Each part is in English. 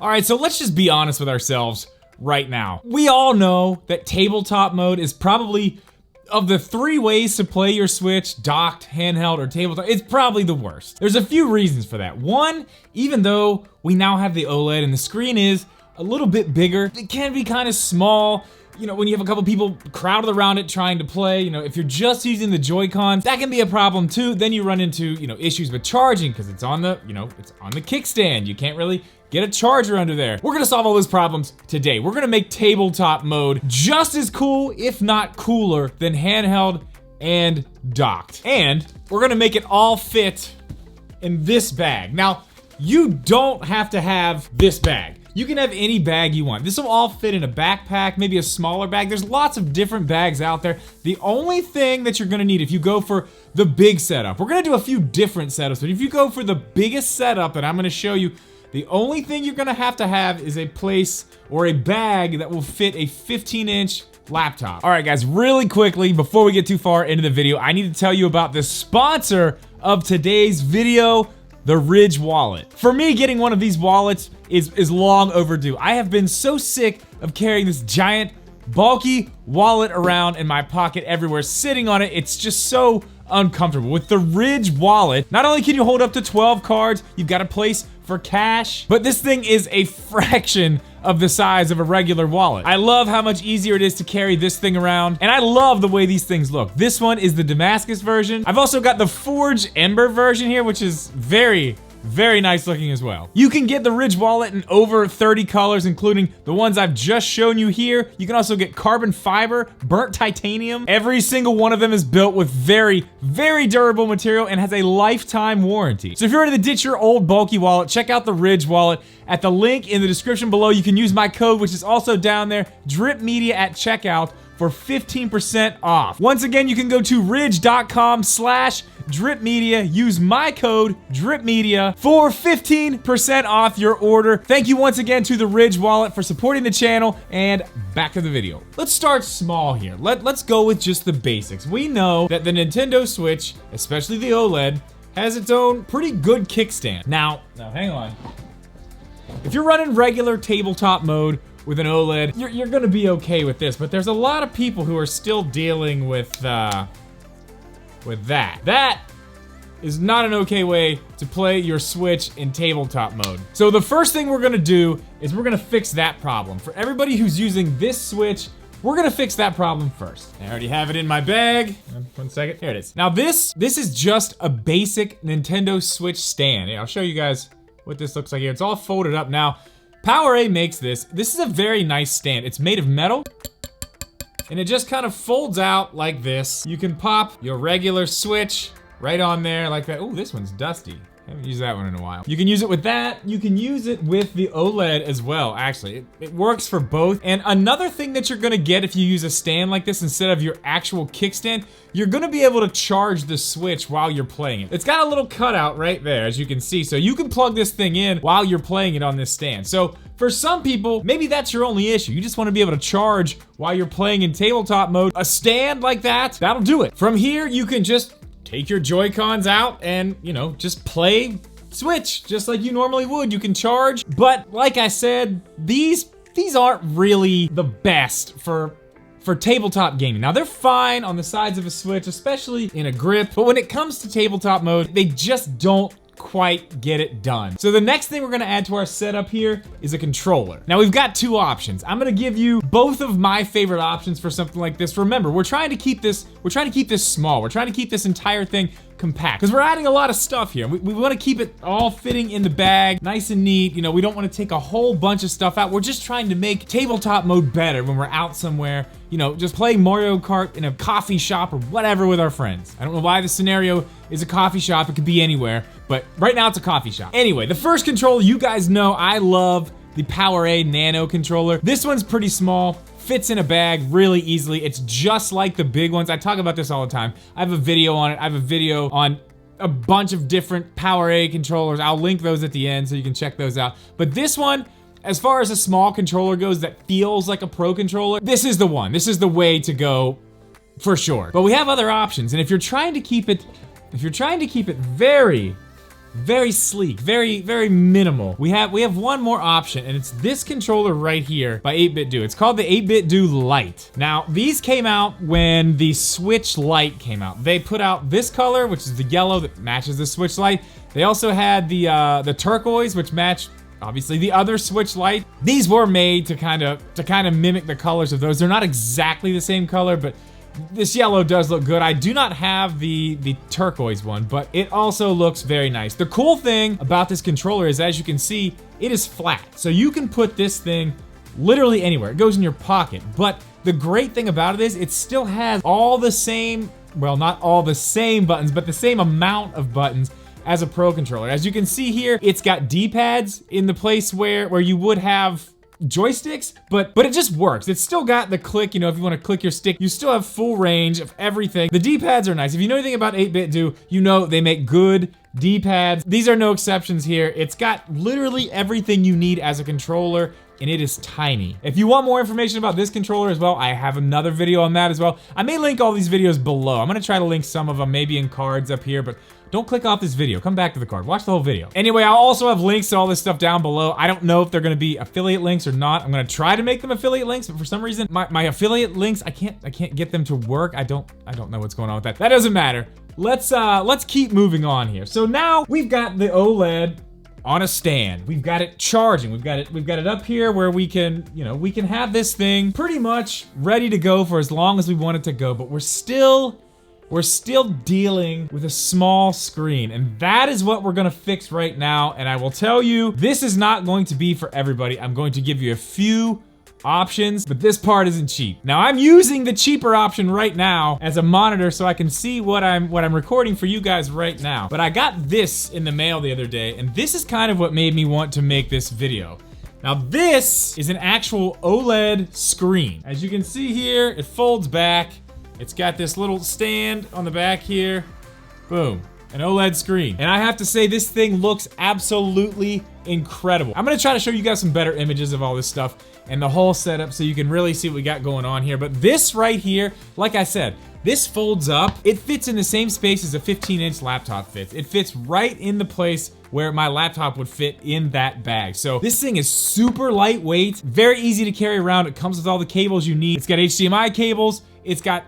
All right, so let's just be honest with ourselves right now. We all know that tabletop mode is probably, of the 3 ways to play your Switch, docked, handheld, or tabletop, it's probably the worst. There's a few reasons for that. One, even though we now have the OLED and the screen is a little bit bigger, it can be kind of small. You know, when you have a couple people crowded around it trying to play, you know, if you're just using the Joy-Cons, that can be a problem too. Then you run into, you know, issues with charging because it's on the, you know, it's on the kickstand. You can't really get a charger under there. We're gonna solve all those problems today. We're gonna make tabletop mode just as cool, if not cooler, than handheld and docked. And we're gonna make it all fit in this bag. Now, you don't have to have this bag. You can have any bag you want. This will all fit in a backpack, maybe a smaller bag. There's lots of different bags out there. The only thing that you're gonna need if you go for the big setup, we're gonna do a few different setups, but if you go for the biggest setup that I'm gonna show you, the only thing you're gonna have to have is a place or a bag that will fit a 15-inch laptop. All right, guys, really quickly, before we get too far into the video, I need to tell you about the sponsor of today's video, the Ridge wallet. For me, getting one of these wallets is long overdue. I have been so sick of carrying this giant, bulky wallet around in my pocket everywhere, sitting on it. It's just so uncomfortable. With the Ridge wallet, not only can you hold up to 12 cards, you've got a place for cash, but this thing is a fraction of the size of a regular wallet. I love how much easier it is to carry this thing around, and I love the way these things look. This one is the Damascus version. I've also got the Forge Ember version here, which is very nice looking as well. You can get the Ridge wallet in over 30 colors, including the ones I've just shown you here. You can also get carbon fiber, burnt titanium. Every single one of them is built with very durable material and has a lifetime warranty. So if you're ready to ditch your old bulky wallet, check out the Ridge wallet. At the link in the description below, you can use my code, which is also down there, Drip Media at checkout, for 15% off. Once again, you can go to ridge.com/dripmedia, use my code DRIPMedia for 15% off your order. Thank you once again to the Ridge wallet for supporting the channel, and back to the video. Let's start small here. Let's go with just the basics. We know that the Nintendo Switch, especially the OLED, has its own pretty good kickstand. Now hang on. If you're running regular tabletop mode with an OLED, you're gonna be okay with this, but there's a lot of people who are still dealing with that. That is not an okay way to play your Switch in tabletop mode. So the first thing we're gonna do is we're gonna fix that problem. For everybody who's using this Switch, we're gonna fix that problem first. I already have it in my bag. One second, here it is. Now this is just a basic Nintendo Switch stand. I'll show you guys what this looks like here. It's all folded up now. PowerA makes this. This is a very nice stand. It's made of metal, and it just kind of folds out like this. You can pop your regular Switch right on there like that. Oh, this one's dusty. I haven't used that one in a while. You can use it with that. You can use it with the OLED as well, actually. It works for both. And another thing that you're gonna get if you use a stand like this instead of your actual kickstand, you're gonna be able to charge the Switch while you're playing it. It's got a little cutout right there, as you can see, so you can plug this thing in while you're playing it on this stand. So for some people, maybe that's your only issue. You just wanna be able to charge while you're playing in tabletop mode. A stand like that, that'll do it. From here, you can just take your Joy-Cons out and, you know, just play Switch just like you normally would. You can charge, but like I said, these aren't really the best for tabletop gaming. Now they're fine on the sides of a Switch, especially in a grip, but when it comes to tabletop mode, they just don't quite get it done. So the next thing we're gonna add to our setup here is a controller. Now we've got two options. I'm gonna give you both of my favorite options for something like this. Remember, we're trying to keep this small. We're trying to keep this entire thing compact because we're adding a lot of stuff here. We want to keep it all fitting in the bag, nice and neat. You know, we don't want to take a whole bunch of stuff out. We're just trying to make tabletop mode better when we're out somewhere, you know, just playing Mario Kart in a coffee shop or whatever with our friends. I don't know why the scenario is a coffee shop. It could be anywhere, but right now it's a coffee shop. Anyway, the first controller, you guys know I love the PowerA Nano controller. This one's pretty small, fits in a bag really easily. It's just like the big ones. I talk about this all the time. I have a video on it. I have a video on a bunch of different PowerA controllers. I'll link those at the end so you can check those out. But this one, as far as a small controller goes that feels like a pro controller, this is the one. This is the way to go for sure. But we have other options, and if you're trying to keep it very, Very sleek, very minimal. We have one more option, and it's this controller right here by 8BitDo. It's called the 8BitDo Lite. Now, these came out when the Switch Lite came out. They put out this color, which is the yellow that matches the Switch Lite. They also had the turquoise, which matched obviously the other Switch Lite. These were made to kind of mimic the colors of those. They're not exactly the same color, but this yellow does look good. I do not have the turquoise one, but it also looks very nice. The cool thing about this controller is, as you can see, it is flat. So you can put this thing literally anywhere. It goes in your pocket. But the great thing about it is it still has all the same, well, not all the same buttons, but the same amount of buttons as a Pro controller. As you can see here, it's got D-pads in the place where you would have joysticks, but it just works. It's still got the click, you know, if you want to click your stick, you still have full range of everything. The D-pads are nice. If you know anything about 8BitDo, you know they make good D-pads. These are no exceptions here. It's got literally everything you need as a controller, and it is tiny. If you want more information about this controller as well, I have another video on that as well. I may link all these videos below. I'm gonna try to link some of them, maybe in cards up here, but don't click off this video. Come back to the card. Watch the whole video. Anyway, I'll also have links to all this stuff down below. I don't know if they're gonna be affiliate links or not. I'm gonna try to make them affiliate links, but for some reason, my affiliate links, I can't get them to work. I don't know what's going on with that. That doesn't matter. Let's keep moving on here. So now we've got the OLED on a stand. We've got it charging. We've got it up here where we can, you know, we can have this thing pretty much ready to go for as long as we want it to go, but we're still dealing with a small screen, and that is what we're gonna fix right now. And I will tell you, this is not going to be for everybody. I'm going to give you a few options, but this part isn't cheap. Now, I'm using the cheaper option right now as a monitor so I can see what I'm recording for you guys right now. But I got this in the mail the other day, and this is kind of what made me want to make this video. Now, this is an actual OLED screen. As you can see here, it folds back. It's got this little stand on the back here. Boom. An OLED screen. And I have to say, this thing looks absolutely incredible. I'm gonna try to show you guys some better images of all this stuff and the whole setup so you can really see what we got going on here. But this right here, like I said, this folds up. It fits in the same space as a 15-inch laptop fits. It fits right in the place where my laptop would fit in that bag. So this thing is super lightweight, very easy to carry around. It comes with all the cables you need. It's got HDMI cables. It's got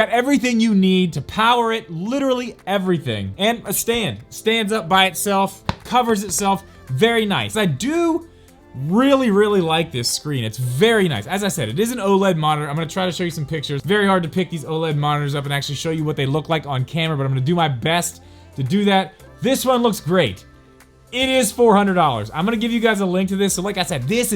everything you need to power it, literally everything. And a stand. Stands up by itself, covers itself, very nice. I do really like this screen. It's very nice. As I said, it is an OLED monitor. I'm gonna try to show you some pictures. Very hard to pick these OLED monitors up and actually show you what they look like on camera, but I'm gonna do my best to do that. This one looks great. It is $400. I'm gonna give you guys a link to this. So like I said, this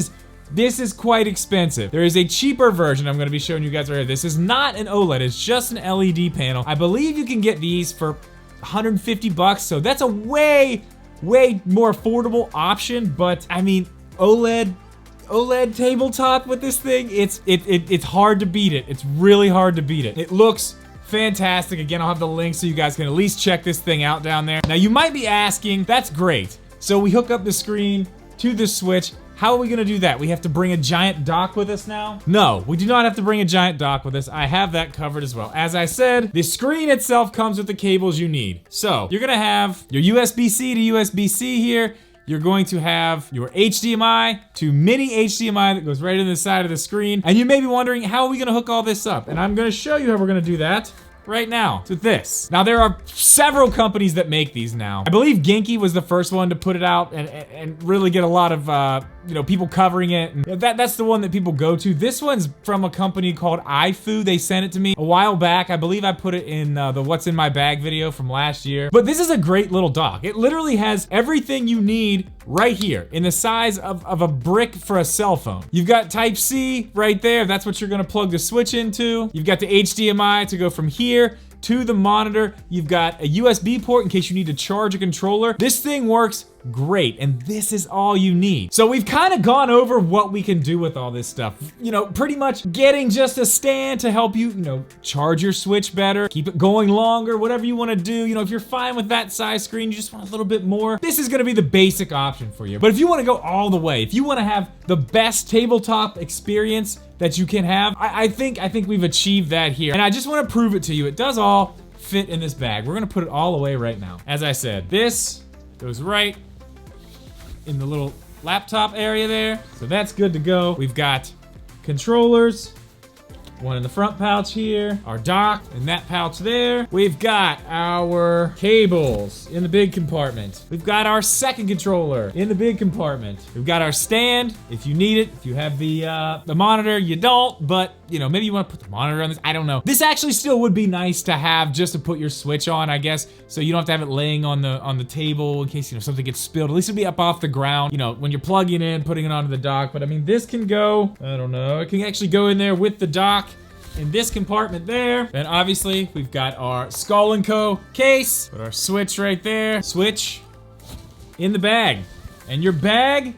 is quite expensive. There is a cheaper version I'm gonna be showing you guys right here. This is not an OLED, it's just an LED panel. I believe you can get these for 150 bucks, so that's a way more affordable option, but I mean, OLED tabletop with this thing, it's hard to beat it. It's really hard to beat it. It looks fantastic. Again, I'll have the link so you guys can at least check this thing out down there. Now, you might be asking, that's great. So we hook up the screen to the Switch. How are we gonna do that? We have to bring a giant dock with us now? No, we do not have to bring a giant dock with us. I have that covered as well. As I said, the screen itself comes with the cables you need. So you're gonna have your USB-C to USB-C here. You're going to have your HDMI to mini HDMI that goes right in the side of the screen. And you may be wondering, how are we gonna hook all this up? And I'm gonna show you how we're gonna do that right now with this. Now, there are several companies that make these now. I believe Genki was the first one to put it out and really get a lot of you know, people covering it. And that's the one that people go to. This one's from a company called iFu. They sent it to me a while back. I believe I put it in the What's in My Bag video from last year. But this is a great little dock. It literally has everything you need right here in the size of a brick for a cell phone. You've got Type-C right there. That's what you're gonna plug the Switch into. You've got the HDMI to go from here to the monitor. You've got a USB port in case you need to charge a controller. This thing works great, and this is all you need. So we've kind of gone over what we can do with all this stuff. You know, pretty much getting just a stand to help you, you know, charge your Switch better, keep it going longer, whatever you want to do. You know, if you're fine with that size screen, you just want a little bit more, this is going to be the basic option for you. But if you want to go all the way, if you want to have the best tabletop experience that you can have, I think we've achieved that here. And I just want to prove it to you. It does all fit in this bag. We're gonna put it all away right now. As I said, this Goes right in the little laptop area there. So that's good to go. We've got controllers. One in the front pouch here, our dock in that pouch there. We've got our cables in the big compartment. We've got our second controller in the big compartment. We've got our stand if you need it. If you have the monitor, you don't, but you know, maybe you want to put the monitor on this, I don't know. This actually still would be nice to have just to put your Switch on, I guess, so you don't have to have it laying on the table in case, you know, something gets spilled. At least it'd be up off the ground, you know, when you're plugging in, putting it onto the dock. But I mean, this can go, I don't know, it can actually go in there with the dock in this compartment there. And obviously we've got our Skull & Co. case. Put our Switch right there. Switch in the bag. And your bag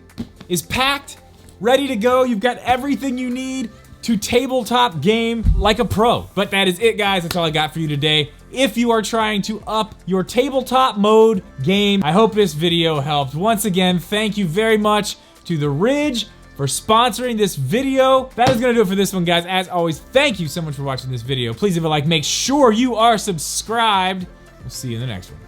is packed, ready to go. You've got everything you need to tabletop game like a pro. But that is it, guys. That's all I got for you today. If you are trying to up your tabletop mode game, I hope this video helped. Once again, thank you very much to The Ridge for sponsoring this video. That is gonna do it for this one, guys. As always, thank you so much for watching this video. Please leave a like, make sure you are subscribed. We'll see you in the next one.